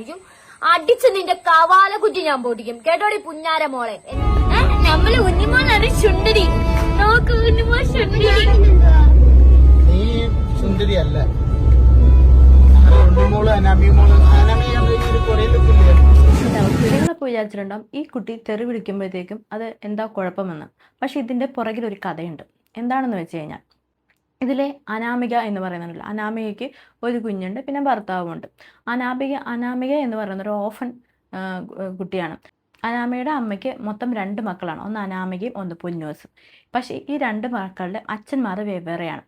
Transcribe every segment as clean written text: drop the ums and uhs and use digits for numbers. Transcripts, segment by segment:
അയ്യോ, അടിച്ച് നിന്റെ കവാല കുറ്റി ഞാൻ പൊട്ടിക്കും കേട്ടോടി പുന്നാര മോളെ. നമ്മള് ഉണ്ണിമോനാണ് ശുണ്ടരി. നോക്ക് ഉണ്ണിമോൻ ശുണ്ടരി. നീ സുന്ദരി അല്ല, ഉണ്ണിമോള് അനാമിമോള്. നിങ്ങളിപ്പോൾ വിചാരിച്ചിട്ടുണ്ടാവും ഈ കുട്ടി തെറി വിളിക്കുമ്പോഴത്തേക്കും അത് എന്താ കുഴപ്പമെന്ന്. പക്ഷെ ഇതിൻ്റെ പുറകിലൊരു കഥയുണ്ട്. എന്താണെന്ന് വെച്ച് കഴിഞ്ഞാൽ ഇതിലെ അനാമിക എന്ന് പറയുന്നുണ്ടല്ലോ, അനാമികയ്ക്ക് ഒരു കുഞ്ഞുണ്ട്, പിന്നെ ഭർത്താവുമുണ്ട്. അനാമിക എന്ന് പറയുന്ന ഒരു ഓഫൻ കുട്ടിയാണ്. അനാമികയുടെ അമ്മയ്ക്ക് മൊത്തം 2 മക്കളാണ്, ഒന്ന് അനാമികയും ഒന്ന് പൊന്നൂസും. പക്ഷേ ഈ 2 മക്കളുടെ അച്ഛന്മാർ വെവ്വേറെയാണ്.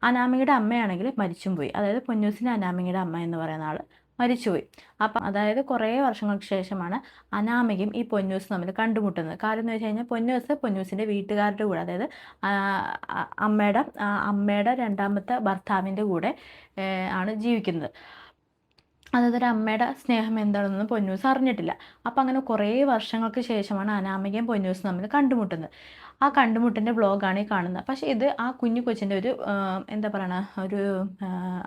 അനാമികയുടെ അമ്മയാണെങ്കിൽ മരിച്ചും പോയി, അതായത് പൊന്നൂസിൻ്റെ അനാമികയുടെ അമ്മ എന്ന് പറയുന്ന ആൾ മരിച്ചുപോയി. അപ്പം അതായത് കുറേ വർഷങ്ങൾക്ക് ശേഷമാണ് അനാമികയും ഈ പൊന്നൂസും തമ്മിൽ കണ്ടുമുട്ടുന്നത്. കാര്യം എന്ന് വെച്ച് കഴിഞ്ഞാൽ പൊന്നൂസിൻ്റെ വീട്ടുകാരുടെ കൂടെ, അതായത് അമ്മയുടെ 2ാമത്തെ ഭർത്താവിൻ്റെ കൂടെ ആണ് ജീവിക്കുന്നത്. അതായത് ഒരു അമ്മയുടെ സ്നേഹം എന്താണെന്നൊന്നും പൊന്നൂസ് അറിഞ്ഞിട്ടില്ല. അപ്പം അങ്ങനെ കുറേ വർഷങ്ങൾക്ക് ശേഷമാണ് അനാമികയും പൊന്നൂസും തമ്മിൽ കണ്ടുമുട്ടുന്നത്. ആ കണ്ടുമുട്ടിൻ്റെ വ്ളോഗാണ് ഈ കാണുന്നത്. പക്ഷേ ഇത് ആ കുഞ്ഞു കൊച്ചിൻ്റെ ഒരു എന്താ പറയുക,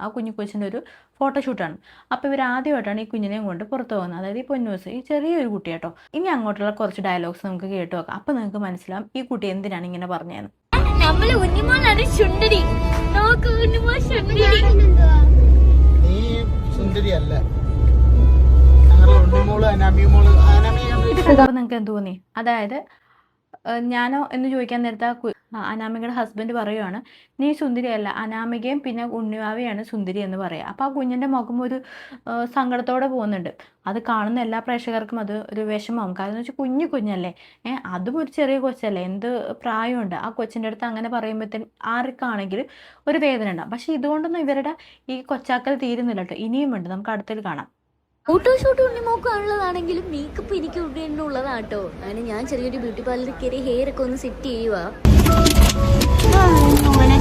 ആ കുഞ്ഞു കൊച്ചിൻ്റെ ഒരു ഫോട്ടോഷൂട്ടാണ്. അപ്പോൾ ഇവർ ആദ്യമായിട്ടാണ് ഈ കുഞ്ഞിനെയും കൊണ്ട് പുറത്ത് പോകുന്നത്, അതായത് ഈ പൊന്നൂസ്, ഈ ചെറിയൊരു കുട്ടി കേട്ടോ. ഇനി അങ്ങോട്ടുള്ള കുറച്ച് ഡയലോഗ്സ് നമുക്ക് കേട്ട് നോക്കാം. അപ്പോൾ നിങ്ങൾക്ക് മനസ്സിലാവും ഈ കുട്ടി എന്തിനാണ് ഇങ്ങനെ പറഞ്ഞതെന്ന്. നമ്മള് ഉണ്ണിമോനാണ് ശുണ്ടരി. നോക്ക് ഉണ്ണിമോൻ ശുണ്ടരി. നീ സുന്ദരി അല്ല, ഉണ്ണിമോള് അനാമിമോള്. അപ്പോൾ നിങ്ങൾക്ക് എന്ത് തോന്നി? അതായത് ഞാനോ എന്ന് ചോദിക്കാൻ നേരത്തെ അനാമികയുടെ ഹസ്ബൻഡ് പറയുവാണ്, നീ സുന്ദരിയല്ല, അനാമികയും പിന്നെ ഉണ്ണിവാവയാണ് സുന്ദരി എന്ന് പറയുക. അപ്പോൾ ആ കുഞ്ഞിൻ്റെ മുഖം ഒരു സങ്കടത്തോടെ പോകുന്നുണ്ട്. അത് കാണുന്ന എല്ലാ പ്രേക്ഷകർക്കും അത് ഒരു വിഷമമാവും. കാരണം എന്ന് വെച്ചാൽ കുഞ്ഞല്ലേ, അതും ഒരു ചെറിയ കൊച്ചല്ലേ, എന്ത് പ്രായമുണ്ട്. ആ കൊച്ചിൻ്റെ അടുത്ത് അങ്ങനെ പറയുമ്പോഴത്തേനും ആർക്കാണെങ്കിലും ഒരു വേദന ഉണ്ടാകും. പക്ഷേ ഇതുകൊണ്ടൊന്നും ഇവരുടെ ഈ കൊച്ചാക്കൽ തീരുന്നില്ല കേട്ടോ, ഇനിയുമുണ്ട്. നമുക്ക് അടുത്തിൽ കാണാം. ഫോട്ടോഷൂട്ട് ഉണ്ണിമോക്കാനുള്ളതാണെങ്കിലും മേക്കപ്പ് എനിക്ക് ഉള്ളതാട്ടോ. അങ്ങനെ ഞാൻ ചെറിയൊരു ബ്യൂട്ടി പാർലറിൽ കയറി ഹെയർ ഒക്കെ ഒന്ന് സെറ്റ് ചെയ്യുക.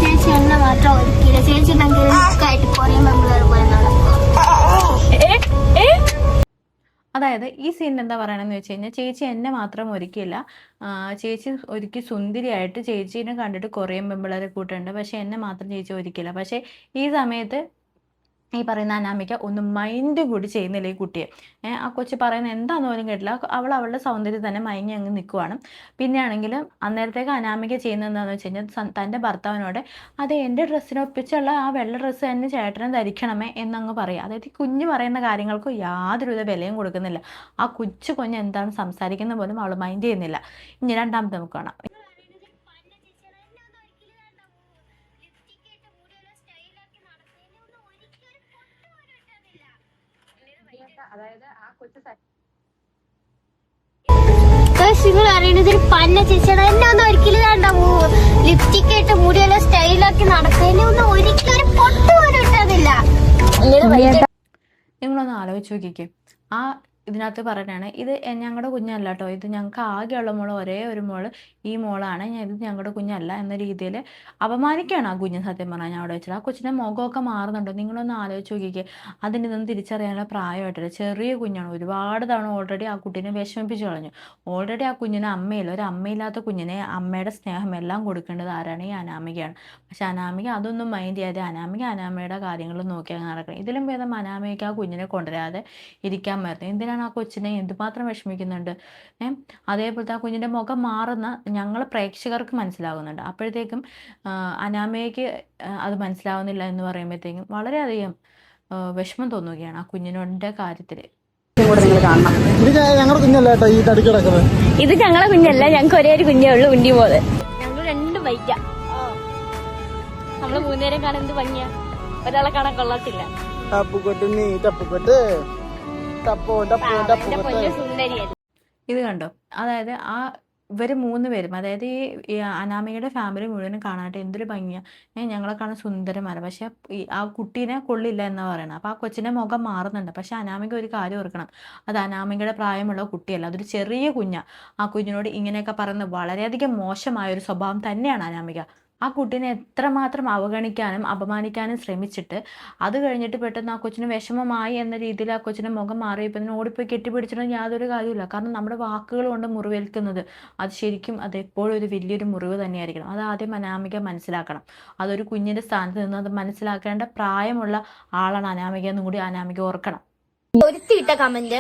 ചേച്ചി എന്നെ മാത്രം ഒരുക്കില്ല, ചേച്ചി ആയിട്ട് കുറേ മെമ്പർ പോലെ അതായത് ഈ സീൻ എന്താ പറയണമെന്ന് വെച്ച് കഴിഞ്ഞാൽ, ചേച്ചി എന്നെ മാത്രം ഒരുക്കിയില്ല, ചേച്ചി ഒരുക്കി സുന്ദരിയായിട്ട് ചേച്ചീനെ കണ്ടിട്ട് കുറേ പെമ്പിളരെ കൂട്ടുണ്ട്, പക്ഷേ എന്നെ മാത്രം ചേച്ചി ഒരുക്കില്ല. പക്ഷേ ഈ സമയത്ത് ഈ പറയുന്ന അനാമിക ഒന്നും മൈൻഡും കൂടി ചെയ്യുന്നില്ല ഈ കുട്ടിയെ. ആ കൊച്ചു പറയുന്നത് എന്താണെന്ന് പോലും കേട്ടില്ല. അവളുടെ സൗന്ദര്യം തന്നെ മയങ്ങി അങ്ങ് നിൽക്കുവാണ്. പിന്നെ ആണെങ്കിൽ അന്നേരത്തേക്ക് അനാമിക ചെയ്യുന്നത് എന്താണെന്ന് വെച്ച് കഴിഞ്ഞാൽ, തൻ്റെ ഭർത്താവിനോട് അതെ എൻ്റെ ഡ്രസ്സിനൊപ്പിച്ചുള്ള ആ വെള്ള ഡ്രസ്സ് തന്നെ ചേട്ടനെ ധരിക്കണമേ എന്നങ്ങ് പറയുക. അതായത് കുഞ്ഞ് പറയുന്ന കാര്യങ്ങൾക്ക് യാതൊരുവിധ വിലയും കൊടുക്കുന്നില്ല. ആ കുഞ്ഞ് എന്താണ് സംസാരിക്കുന്ന പോലും അവൾ മൈൻഡ് ചെയ്യുന്നില്ല. ഇനി 2ാമത്തെ നമുക്ക് കാണാം. അതായത് ആ കൊച്ചു നിങ്ങൾ അറിയണത് ഒരു പന്ന ചേച്ചിയാണ്. എന്നെ ഒന്നും ഒരിക്കലും വേണ്ടാവൂ, ലിപ്സ്റ്റിക് ഇട്ട് മുടിയെല്ലാം സ്റ്റൈലാക്കി നടക്കുന്നതിന് ഒന്നും ഒരിക്കലും ഒരു പൊട്ട് പോലും ഇട്ടതില്ല. നിങ്ങളൊന്ന് ആലോചിച്ച് നോക്കിക്കേ. ആ ഇതിനകത്ത് പറയുകയാണ്, ഇത് ഞങ്ങളുടെ കുഞ്ഞല്ല കേട്ടോ, ഇത് ഞങ്ങൾക്ക് ആകെയുള്ള മോള്, ഒരേ ഒരു മോള് ഈ മോളാണ്, ഇത് ഞങ്ങളുടെ കുഞ്ഞല്ല എന്ന രീതിയിൽ അപമാനിക്കുകയാണ് ആ കുഞ്ഞ്. സത്യം പറഞ്ഞാൽ ഞാൻ അവിടെ വെച്ചിട്ട് ആ കൊച്ചിൻ്റെ മുഖമൊക്കെ മാറുന്നുണ്ടോ നിങ്ങളൊന്ന് ആലോചിച്ച് നോക്കിക്കേ. അതിന് ഇതൊന്നും തിരിച്ചറിയാനുള്ള പ്രായമായിട്ടില്ല, ചെറിയ കുഞ്ഞാണ്. ഒരുപാട് തവണ ഓൾറെഡി ആ കുട്ടീനെ വിഷമിപ്പിച്ച് കളഞ്ഞു. ഓൾറെഡി ആ കുഞ്ഞിന് അമ്മയില്ല, ഒരു അമ്മയില്ലാത്ത കുഞ്ഞിനെ അമ്മയുടെ സ്നേഹം എല്ലാം കൊടുക്കേണ്ടത് ആരാണ്? ഈ അനാമികയാണ്. പക്ഷെ അനാമിക അതൊന്നും മൈൻഡ് ചെയ്യാതെ അനാമയുടെ കാര്യങ്ങൾ നോക്കി അങ്ങനെ നടക്കണം. ഇതിലും ഭേദം അനാമികയ്ക്ക് ആ കുഞ്ഞിനെ കൊണ്ടുവരാതെ ഇരിക്കാൻ പറ്റും. എന്തിനാണ് ആ കൊച്ചിനെ എന്തുമാത്രം വിഷമിക്കുന്നുണ്ട്. അതേപോലത്തെ ആ കുഞ്ഞിൻ്റെ മുഖം മാറുന്ന ഞങ്ങൾ പ്രേക്ഷകർക്ക് മനസ്സിലാകുന്നുണ്ട്. അപ്പോഴത്തേക്കും അനാമയ്ക്ക് അത് മനസ്സിലാവുന്നില്ല എന്ന് പറയുമ്പോഴത്തേക്കും വളരെയധികം വിഷമം തോന്നുകയാണ് ആ കുഞ്ഞിനോടിൻ്റെ കാര്യത്തിൽ. ഞങ്ങളുടെ കുഞ്ഞല്ല കേട്ടോ ഈ തടി കിടക്കുന്നത്. ഇത് ഞങ്ങളെ കുഞ്ഞല്ല, ഞങ്ങൾക്ക് ഒരേ ഒരു കുഞ്ഞേ ഉള്ളൂ, ഉണ്ണി പോലെ. ഞങ്ങൾ 2 ബൈക്ക. നമ്മള് 3 നേരം കാണാൻ എന്ത് ഭംഗിയാ, ഒരാളെ കാണാൻ കൊള്ളത്തില്ല. ഇത് കണ്ടോ, അതായത് ആ ഇവർ 3 പേരും, അതായത് ഈ അനാമികയുടെ ഫാമിലി മുഴുവനും കാണാനായിട്ട് എന്തൊരു ഭംഗിയാണ്, ഞങ്ങളെ കാണാൻ സുന്ദരമാണ്. പക്ഷെ ആ കുട്ടീനെ കൊള്ളില്ല എന്നാണ് പറയുന്നത്. അപ്പോൾ ആ കൊച്ചിൻ്റെ മുഖം മാറുന്നുണ്ട്. പക്ഷെ അനാമിക ഒരു കാര്യം ഓർക്കണം, അത് അനാമികയുടെ പ്രായമുള്ള കുട്ടിയല്ല, അതൊരു ചെറിയ കുഞ്ഞാണ്. ആ കുഞ്ഞിനോട് ഇങ്ങനെയൊക്കെ പറയുന്നത് വളരെയധികം മോശമായ ഒരു സ്വഭാവം തന്നെയാണ് അനാമിക. ആ കുട്ടീനെ എത്രമാത്രം അവഗണിക്കാനും അപമാനിക്കാനും ശ്രമിച്ചിട്ട് അത് കഴിഞ്ഞിട്ട് പെട്ടെന്ന് ആ കൊച്ചിന് വിഷമമായി എന്ന രീതിയിൽ ആ കൊച്ചിൻ്റെ മുഖം മാറിയപ്പോൾ ഓടിപ്പോയി കെട്ടിപ്പിടിച്ചിട്ട് യാതൊരു കാര്യമില്ല. കാരണം നമ്മുടെ വാക്കുകൾ കൊണ്ട് മുറിവേൽക്കുന്നത് അത് ശരിക്കും അത് എപ്പോഴും ഒരു വലിയൊരു മുറിവ് തന്നെയായിരിക്കണം. അത് ആദ്യം അനാമിക മനസ്സിലാക്കണം. അതൊരു കുഞ്ഞിൻ്റെ സ്ഥാനത്ത് നിന്ന് അത് മനസ്സിലാക്കേണ്ട പ്രായമുള്ള ആളാണ് അനാമിക എന്നും കൂടി അനാമിക ഓർക്കണം. ഒരുത്തി ഇട്ട കമന്റ്,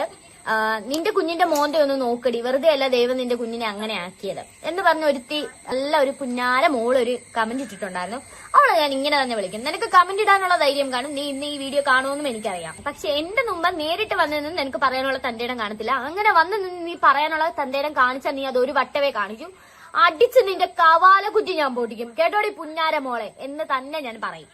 നിന്റെ കുഞ്ഞിന്റെ മോന്തെ ഒന്ന് നോക്കടി, വെറുതെ അല്ല ദൈവം നിന്റെ കുഞ്ഞിനെ അങ്ങനെ ആക്കിയത് എന്ന് പറഞ്ഞ ഒരുത്തി നല്ല ഒരു പുന്നാര മോളൊരു കമന്റ് ഇട്ടിട്ടുണ്ടായിരുന്നു. അവളെ ഞാൻ ഇങ്ങനെ തന്നെ വിളിക്കും. നിനക്ക് കമന്റ് ഇടാനുള്ള ധൈര്യം കാണും, നീ ഇന്ന് ഈ വീഡിയോ കാണുമെന്നും എനിക്കറിയാം. പക്ഷെ എന്റെ മുമ്പ് നേരിട്ട് വന്നു നിന്ന് നിനക്ക് പറയാനുള്ള തന്റേടം കാണത്തില്ല. അങ്ങനെ വന്ന് നിന്ന് നീ പറയാനുള്ള തന്റേടം കാണിച്ചാൽ നീ അത് ഒരു വട്ടവേ കാണിക്കും. അടിച്ച് നിന്റെ കവാല കുറ്റി ഞാൻ പൊട്ടിക്കും. കേട്ടോടി പുന്നാര മോളെ എന്ന് തന്നെ ഞാൻ പറയും.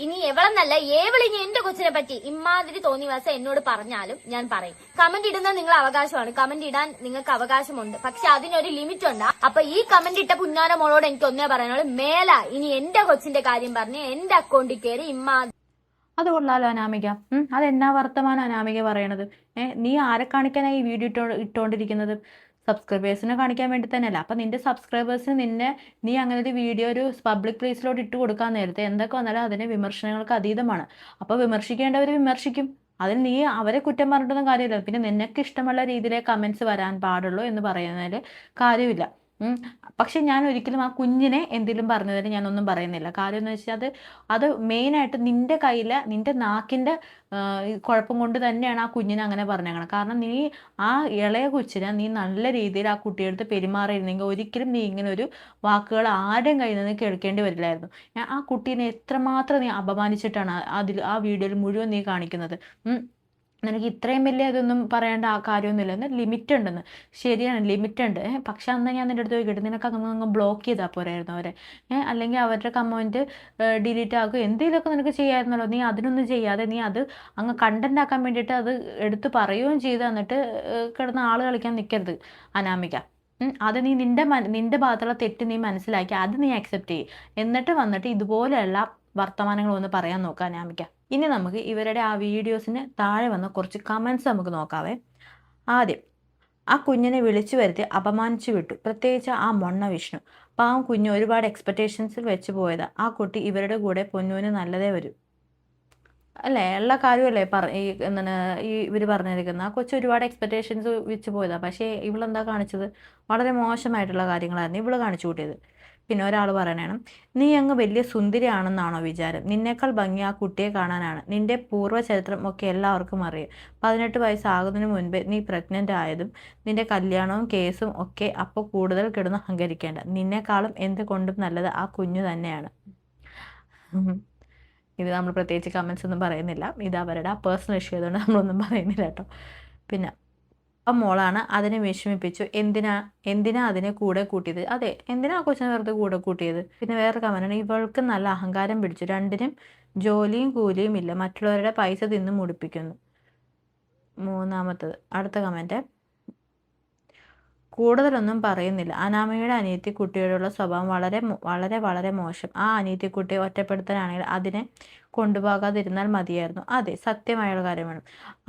ഇനി എവളെന്നല്ല ഏവളിനി എന്റെ കൊച്ചിനെ പറ്റി ഇമാതിരി തോന്നിവാസം എന്നോട് പറഞ്ഞാലും ഞാൻ പറയും. കമന്റ് ഇടുന്നത് നിങ്ങളെ അവകാശമാണ്, കമന്റ് ഇടാൻ നിങ്ങൾക്ക് അവകാശമുണ്ട്. പക്ഷെ അതിനൊരു ലിമിറ്റ് ഉണ്ട്. അപ്പൊ ഈ കമന്റ് ഇട്ട പുന്നാര മോളോട് എനിക്ക് ഒന്നേ പറയാനുള്ളൂ, മേല ഇനി എന്റെ കൊച്ചിന്റെ കാര്യം പറഞ്ഞ് എന്റെ അക്കൗണ്ടിൽ കയറി അത് കൊള്ളാലോ അനാമിക. അതെന്നാ വർത്തമാനം അനാമിക പറയണത്? നീ ആരെ കാണിക്കാനായി ഈ വീഡിയോ ഇട്ടുകൊണ്ടിരിക്കുന്നത്? സബ്സ്ക്രൈബേഴ്സിനെ കാണിക്കാൻ വേണ്ടി തന്നെയല്ല. അപ്പം നിന്റെ സബ്സ്ക്രൈബേഴ്സിന് നീ അങ്ങനെ ഒരു വീഡിയോ ഒരു പബ്ലിക് പ്ലേസിലോട്ട് ഇട്ട് കൊടുക്കാൻ നേരത്തെ എന്തൊക്കെ വന്നാലും അതിന് വിമർശനങ്ങൾക്ക് അതീതമാണ്. അപ്പോൾ വിമർശിക്കേണ്ടവർ വിമർശിക്കും. അതിൽ നീ അവരെ കുറ്റം പറഞ്ഞിട്ടൊന്നും കാര്യമില്ല. പിന്നെ നിനക്ക് ഇഷ്ടമുള്ള രീതിയിലേ കമൻസ് വരാൻ പാടുള്ളൂ എന്ന് പറയുന്നതിൽ കാര്യമില്ല. പക്ഷെ ഞാൻ ഒരിക്കലും ആ കുഞ്ഞിനെ എന്തെങ്കിലും പറഞ്ഞതിന് ഞാനൊന്നും പറയുന്നില്ല. കാര്യം എന്ന് വെച്ചാൽ അത് മെയിനായിട്ട് നിന്റെ കയ്യിലെ നിന്റെ നാക്കിൻ്റെ കുഴപ്പം കൊണ്ട് തന്നെയാണ് ആ കുഞ്ഞിനെ അങ്ങനെ പറഞ്ഞേക്കണം. കാരണം നീ ആ ഇളയ കൊച്ചിനെ നീ നല്ല രീതിയിൽ ആ കുട്ടിയെടുത്ത് പെരുമാറിയിരുന്നെങ്കിൽ ഒരിക്കലും നീ ഇങ്ങനെ ഒരു വാക്കുകൾ ആരുടെയും കയ്യിൽ നിന്ന് കേൾക്കേണ്ടി വരില്ലായിരുന്നു. ആ കുട്ടീനെ എത്രമാത്രം നീ അപമാനിച്ചിട്ടാണ് ആ വീഡിയോയിൽ മുഴുവൻ നീ കാണിക്കുന്നത്. നിനക്ക് ഇത്രയും വലിയ ഇതൊന്നും പറയേണ്ട ആ കാര്യമൊന്നുമില്ല. എന്നാൽ ലിമിറ്റ് ഉണ്ടെന്ന്. ശരിയാണ്, ലിമിറ്റ് ഉണ്ട്. പക്ഷെ അന്ന് ഞാൻ നിൻ്റെ അടുത്ത് ചോദിക്കട്ടെ, നിനക്ക് അങ്ങ് ബ്ലോക്ക് ചെയ്താൽ പോരായിരുന്നു അവരെ? അല്ലെങ്കിൽ അവരുടെ കമൻറ്റ് ഡിലീറ്റ് ആക്കുക എന്തെങ്കിലുമൊക്കെ നിനക്ക് ചെയ്യാമായിരുന്നല്ലോ. നീ അതിനൊന്നും ചെയ്യാതെ നീ അത് അങ്ങ് കണ്ടന്റ് ആക്കാൻ വേണ്ടിയിട്ട് അത് എടുത്ത് പറയുകയും ചെയ്ത് എന്നിട്ട് കിടന്ന് ആൾ കളിക്കാൻ നിൽക്കരുത് അനാമിക. അത് നീ നിന്റെ ഭാഗത്തുള്ള തെറ്റ് നീ മനസ്സിലാക്കി അത് നീ അക്സെപ്റ്റ് ചെയ്യും. എന്നിട്ട് വന്നിട്ട് ഇതുപോലെയുള്ള വർത്തമാനങ്ങളൊന്ന് പറയാൻ നോക്കാം അനാമിക. ഇനി നമുക്ക് ഇവരുടെ ആ വീഡിയോസിന് താഴെ വന്ന കുറച്ച് കമൻസ് നമുക്ക് നോക്കാവേ. ആദ്യം, ആ കുഞ്ഞിനെ വിളിച്ചു വരുത്തി അപമാനിച്ചു വിട്ടു, പ്രത്യേകിച്ച് ആ മൊണ്ണ വിഷ്ണു. പാവം കുഞ്ഞ് ഒരുപാട് എക്സ്പെക്റ്റേഷൻസിൽ വെച്ച് പോയതാ. ആ കുട്ടി ഇവരുടെ കൂടെ പൊന്നൂന് നല്ലതേ വരും. അല്ലേ, ഉള്ള കാര്യമല്ലേ ഇവർ പറഞ്ഞിരിക്കുന്നത്. ആ കൊച്ചു ഒരുപാട് എക്സ്പെക്റ്റേഷൻസ് വെച്ച് പോയതാണ്. പക്ഷേ ഇവളെന്താ കാണിച്ചത്? വളരെ മോശമായിട്ടുള്ള കാര്യങ്ങളായിരുന്നു ഇവള് കാണിച്ചു കൂട്ടിയത്. പിന്നെ ഒരാൾ പറയണം, നീ അങ്ങ് വലിയ സുന്ദരിയാണെന്നാണോ വിചാരം? നിന്നേക്കാൾ ഭംഗി ആ കുട്ടിയെ കാണാനാണ്. നിന്റെ പൂർവ്വചരിത്രം ഒക്കെ എല്ലാവർക്കും അറിയാം. 18 വയസ്സാകുന്നതിന് മുൻപേ നീ പ്രഗ്നൻ്റ് ആയതും നിന്റെ കല്യാണവും കേസും ഒക്കെ. അപ്പോൾ കൂടുതൽ കിടന്ന് അഹങ്കരിക്കേണ്ട. നിന്നേക്കാളും എന്തുകൊണ്ടും നല്ലത് ആ കുഞ്ഞു തന്നെയാണ്. ഇത് നമ്മൾ പ്രത്യേകിച്ച് കമൻസ് ഒന്നും പറയുന്നില്ല. ഇത് അവരുടെ ആ പേഴ്സണൽ ഇഷ്യൂ ആയതുകൊണ്ട് നമ്മളൊന്നും പറയുന്നില്ല കേട്ടോ. പിന്നെ ആ മോളാണ് അതിനെ വിഷമിപ്പിച്ചു, എന്തിനാ അതിനെ കൂടെ കൂട്ടിയത്? അതെ, എന്തിനാ കൊച്ചിനെ വെറുതെ കൂടെ കൂട്ടിയത്? പിന്നെ വേറെ കമന്റാണ്, ഇവൾക്ക് നല്ല അഹങ്കാരം പിടിച്ചു, രണ്ടിനും ജോലിയും കൂലിയും ഇല്ല, മറ്റുള്ളവരുടെ പൈസ തിന്ന് മുടിപ്പിക്കുന്നു. മൂന്നാമത്തത് അടുത്ത കമന്റ്, കൂടുതലൊന്നും പറയുന്നില്ല. അനാമികയുടെ അനിയത്തിക്കുട്ടിയോടുള്ള സ്വഭാവം വളരെ വളരെ വളരെ മോശം. ആ അനിയത്തിക്കുട്ടിയെ ഒറ്റപ്പെടുത്താനാണെങ്കിൽ അതിനെ കൊണ്ടുപോകാതിരുന്നാൽ മതിയായിരുന്നു. അതെ, സത്യമായുള്ള കാര്യമാണ്.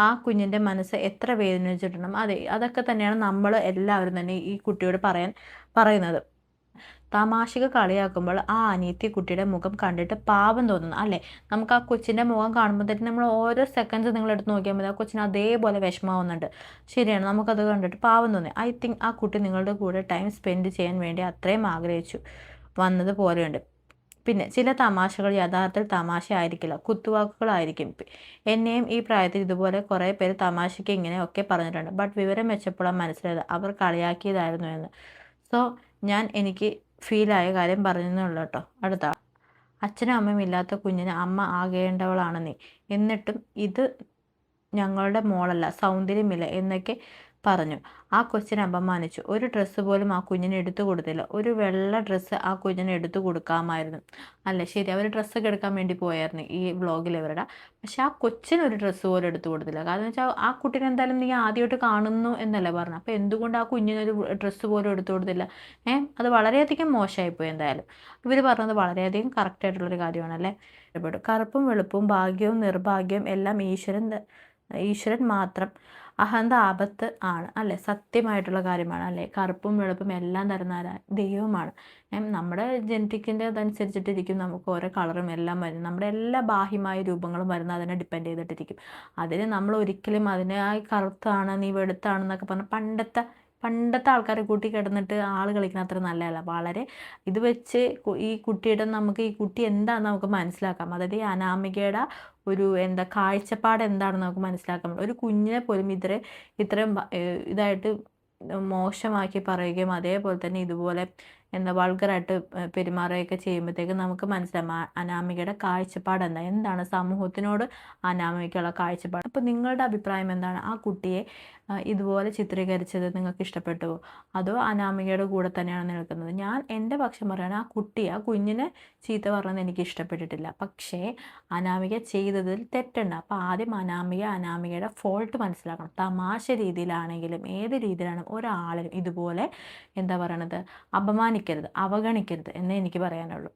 ആ കുഞ്ഞിൻ്റെ മനസ്സ് എത്ര വേദനിച്ചിട്ടുണ്ടും. അതെ, അതൊക്കെ തന്നെയാണ് നമ്മൾ എല്ലാവരും തന്നെ ഈ കുട്ടിയോട് പറയുന്നത്. തമാശക കളിയാക്കുമ്പോൾ ആ അനിയത്തി കുട്ടിയുടെ മുഖം കണ്ടിട്ട് പാപം തോന്നുന്നു അല്ലേ? നമുക്ക് ആ കൊച്ചിൻ്റെ മുഖം കാണുമ്പോൾ തന്നെ നമ്മൾ ഓരോ സെക്കൻഡ്സ് നിങ്ങളെടുത്ത് നോക്കിയാൽ മതി, ആ കൊച്ചിന് അതേപോലെ വിഷമാവുന്നുണ്ട്. ശരിയാണ്, നമുക്കത് കണ്ടിട്ട് പാവം തോന്നി. ഐ തിങ്ക് ആ കുട്ടി നിങ്ങളുടെ കൂടെ ടൈം സ്പെൻഡ് ചെയ്യാൻ വേണ്ടി അത്രയും ആഗ്രഹിച്ചു വന്നതുപോലെയുണ്ട്. പിന്നെ ചില തമാശകൾ യഥാർത്ഥത്തിൽ തമാശ ആയിരിക്കില്ല, കുത്തുവാക്കുകളായിരിക്കും. എന്നെയും ഈ പ്രായത്തിൽ ഇതുപോലെ കുറേ പേര് തമാശയ്ക്ക് ഇങ്ങനെയൊക്കെ പറഞ്ഞിട്ടുണ്ട്. ബട്ട് വിവരം വെച്ചപ്പോഴാണ് മനസ്സിലായത് അവർ കളിയാക്കിയതായിരുന്നു എന്ന്. സോ എനിക്ക് ഫീലായ കാര്യം പറഞ്ഞെന്നുള്ളൂ കേട്ടോ. അടുത്ത, അച്ഛനും അമ്മയും ഇല്ലാത്ത കുഞ്ഞിന് അമ്മ ആകേണ്ടവളാണ് നീ, എന്നിട്ടും ഇത് ഞങ്ങളുടെ മോളല്ല, സൗന്ദര്യമില്ല എന്നൊക്കെ പറഞ്ഞു. ആ കൊച്ചിനെ അപമാനിച്ചു. ഒരു ഡ്രസ്സ് പോലും ആ കുഞ്ഞിന് എടുത്തു കൊടുത്തില്ല. ഒരു വെള്ള ഡ്രസ്സ് ആ കുഞ്ഞിന് എടുത്തു കൊടുക്കാമായിരുന്നു അല്ലേ? ശരി, അവർ ഡ്രസ്സൊക്കെ എടുക്കാൻ വേണ്ടി പോയായിരുന്നു ഈ വ്ളോഗിൽ ഇവരുടെ. പക്ഷെ ആ കൊച്ചിനൊരു ഡ്രസ്സ് പോലും എടുത്തു കൊടുത്തില്ല. കാരണം വെച്ചാൽ ആ കുട്ടീനെ എന്തായാലും നീ ആദ്യമായിട്ട് കാണുന്നു എന്നല്ലേ പറഞ്ഞു. അപ്പോൾ എന്തുകൊണ്ട് ആ കുഞ്ഞിനൊരു ഡ്രസ്സ് പോലും എടുത്തു കൊടുത്തില്ല? അത് വളരെയധികം മോശമായിപ്പോയി. എന്തായാലും ഇവർ പറഞ്ഞത് വളരെയധികം കറക്റ്റായിട്ടുള്ളൊരു കാര്യമാണല്ലേ. കറുപ്പും വെളുപ്പും ഭാഗ്യവും നിർഭാഗ്യവും എല്ലാം ഈശ്വരൻ മാത്രം. അഹന്ത ആപത്ത് ആണ് അല്ലേ? സത്യമായിട്ടുള്ള കാര്യമാണ് അല്ലേ? കറുപ്പും വെളുപ്പും എല്ലാം തരുന്ന ദൈവമാണ്. നമ്മുടെ ജനറ്റിക്കിൻ്റെ അതനുസരിച്ചിട്ടിരിക്കും നമുക്ക് ഓരോ കളറും എല്ലാം വരും. നമ്മുടെ എല്ലാ ബാഹ്യമായ രൂപങ്ങളും വരുന്ന അതിനെ ഡിപ്പെൻഡ് ചെയ്തിട്ടിരിക്കും. അതിന് നമ്മൾ ഒരിക്കലും അതിനെ കറുത്താണ് നീ വെളുത്താണെന്നൊക്കെ പറഞ്ഞാൽ പണ്ടത്തെ ആൾക്കാരെ കൂട്ടി കിടന്നിട്ട് ആൾ കളിക്കുന്ന അത്ര നല്ലതല്ല. വളരെ ഇത് വെച്ച് ഈ കുട്ടിയുടെ ഈ കുട്ടി എന്താണെന്ന് നമുക്ക് മനസ്സിലാക്കാം. അതായത് ഈ അനാമികയുടെ ഒരു എന്താ കാഴ്ചപ്പാട് എന്താണെന്ന് നമുക്ക് മനസ്സിലാക്കാൻ പറ്റും. ഒരു കുഞ്ഞിനെ പോലും ഇത്രയും ഇതായിട്ട് മോശമാക്കി പറയുകയും അതേപോലെ തന്നെ ഇതുപോലെ എന്താ വൾഗറായിട്ട് പെരുമാറുകയൊക്കെ ചെയ്യുമ്പോഴത്തേക്ക് നമുക്ക് മനസ്സിലാവും അനാമികയുടെ കാഴ്ചപ്പാട് എന്താണ് സമൂഹത്തിനോട് അനാമികയ്ക്കുള്ള കാഴ്ചപ്പാട്. അപ്പോൾ നിങ്ങളുടെ അഭിപ്രായം എന്താണ്? ആ കുട്ടിയെ ഇതുപോലെ ചിത്രീകരിച്ചത് നിങ്ങൾക്ക് ഇഷ്ടപ്പെട്ടുവോ, അതോ അനാമികയുടെ കൂടെ തന്നെയാണ് നിൽക്കുന്നത്? ഞാൻ എൻ്റെ പക്ഷം പറയുകയാണ്, ആ കുഞ്ഞിനെ ചീത്ത പറഞ്ഞത് എനിക്ക് ഇഷ്ടപ്പെട്ടിട്ടില്ല. പക്ഷേ അനാമിക ചെയ്തതിൽ തെറ്റുണ്ട്. അപ്പോൾ ആദ്യം അനാമികയുടെ ഫോൾട്ട് മനസ്സിലാക്കണം. തമാശ രീതിയിലാണെങ്കിലും ഏത് രീതിയിലാണെങ്കിലും ഒരാളിനും ഇതുപോലെ എന്താ പറയണത്, അപമാനിക്കരുത്, അവഗണിക്കരുത് എന്നേ എനിക്ക് പറയാനുള്ളൂ.